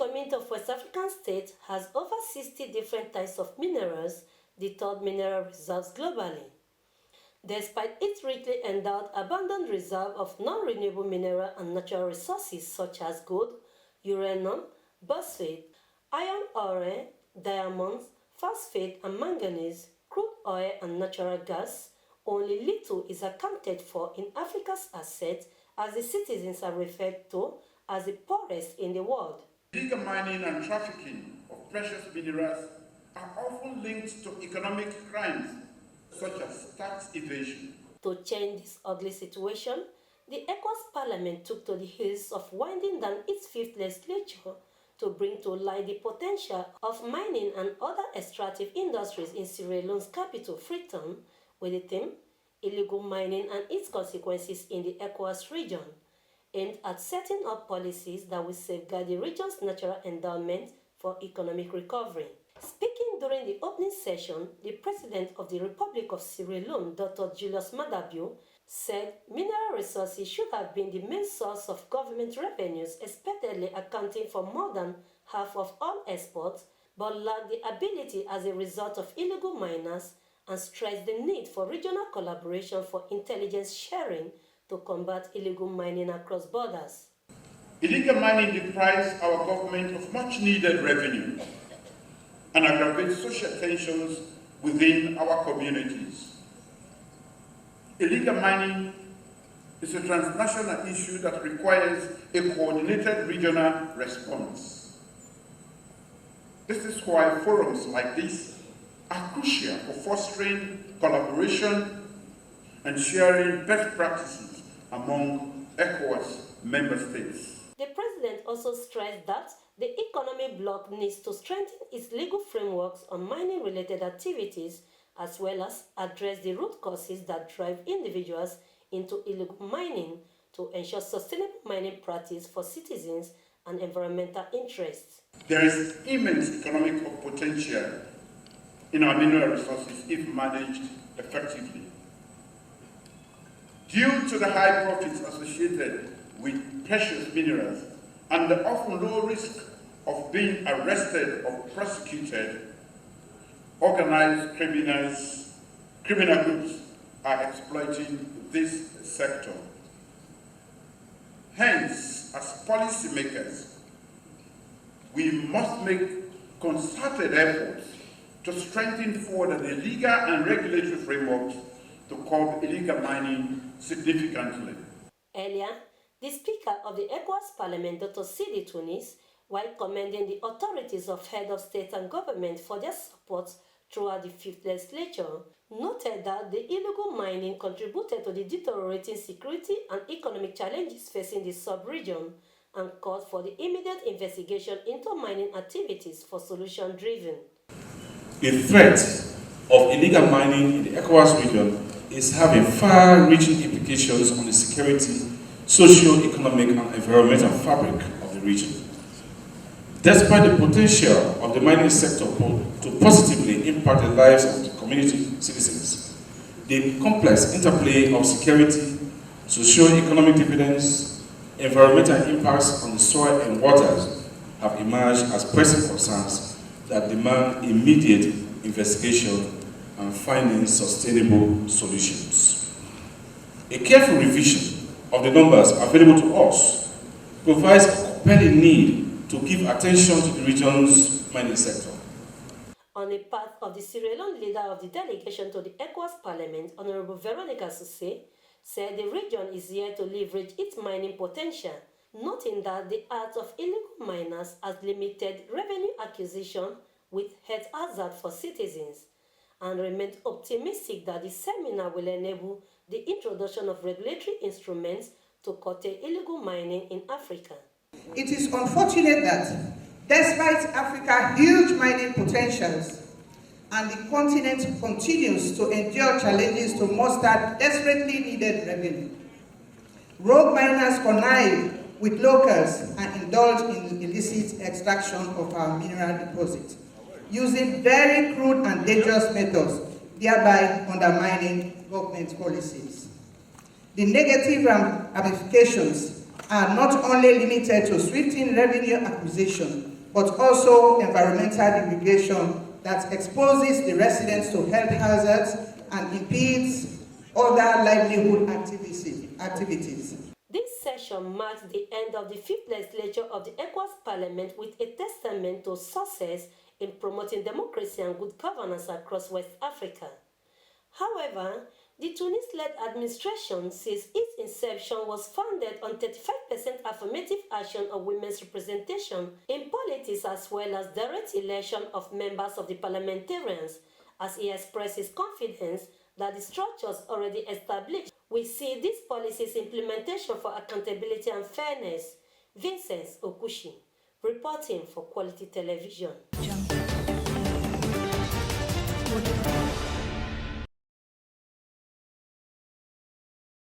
community of West African states has over 60 different types of minerals, the third mineral reserves globally. Despite its richly endowed abundant reserve of non-renewable mineral and natural resources such as gold, uranium, bauxite, iron ore, diamonds, phosphate and manganese, crude oil and natural gas, only little is accounted for in Africa's assets, as the citizens are referred to as the poorest in the world. Illegal mining and trafficking of precious minerals are often linked to economic crimes such as tax evasion. To change this ugly situation, the ECOWAS Parliament took to the heels of winding down its fifth legislature to bring to light the potential of mining and other extractive industries in Sierra Leone's capital, Freetown, with the theme Illegal Mining and Its Consequences in the ECOWAS region, aimed at setting up policies that will safeguard the region's natural endowment for economic recovery. Speaking during the opening session, the President of the Republic of Sierra Leone, Dr. Julius Madabio, said mineral resources should have been the main source of government revenues, expectedly accounting for more than half of all exports, but lacked the ability as a result of illegal miners, and stressed the need for regional collaboration for intelligence sharing to combat illegal mining across borders. Illegal mining deprives our government of much needed revenue and aggravates social tensions within our communities. Illegal mining is a transnational issue that requires a coordinated regional response. This is why forums like this are crucial for fostering collaboration and sharing best practices among ECOWAS member states. The President also stressed that the economic bloc needs to strengthen its legal frameworks on mining-related activities, as well as address the root causes that drive individuals into illegal mining to ensure sustainable mining practice for citizens and environmental interests. There is immense economic potential in our mineral resources if managed effectively. Due to the high profits associated with precious minerals and the often low risk of being arrested or prosecuted, organized criminal groups are exploiting this sector. Hence, as policymakers, we must make concerted efforts to strengthen further the legal and regulatory frameworks to curb illegal mining significantly. Earlier, the Speaker of the ECOWAS Parliament, Dr. Sidi Tunis, while commending the authorities of head of state and government for their support throughout the fifth legislature, noted that the illegal mining contributed to the deteriorating security and economic challenges facing the sub-region, and called for the immediate investigation into mining activities for solution-driven. The threat of illegal mining in the ECOWAS region is having far-reaching implications on the security, socio-economic and environmental fabric of the region. Despite the potential of the mining sector to positively impact the lives of the community citizens, the complex interplay of security, socio-economic dividends, environmental impacts on the soil and waters have emerged as pressing concerns that demand immediate investigation and finding sustainable solutions. A careful revision of the numbers available to us provides a compelling need to give attention to the region's mining sector. On the part of the Sierra Leone leader of the delegation to the ECOWAS Parliament, Honorable Veronica Susse, said the region is here to leverage its mining potential, noting that the art of illegal miners has limited revenue acquisition with health hazard for citizens, and remained optimistic that the seminar will enable the introduction of regulatory instruments to curtail illegal mining in Africa. It is unfortunate that, despite Africa's huge mining potentials, and the continent continues to endure challenges to muster desperately needed revenue, rogue miners connive with locals and indulge in illicit extraction of our mineral deposits, using very crude and dangerous methods, thereby undermining government policies. The negative ramifications are not only limited to sweeping revenue acquisition, but also environmental degradation that exposes the residents to health hazards and impedes other livelihood activities. This session marks the end of the 5th legislature of the ECOWAS Parliament with a testament to success in promoting democracy and good governance across West Africa. However, the Tunis-led administration, since its inception, was founded on 35% affirmative action of women's representation in politics as well as direct election of members of the parliamentarians, as he expresses confidence that the structures already established will see these policies' implementation for accountability and fairness. Vincent Okushi, reporting for Quality Television.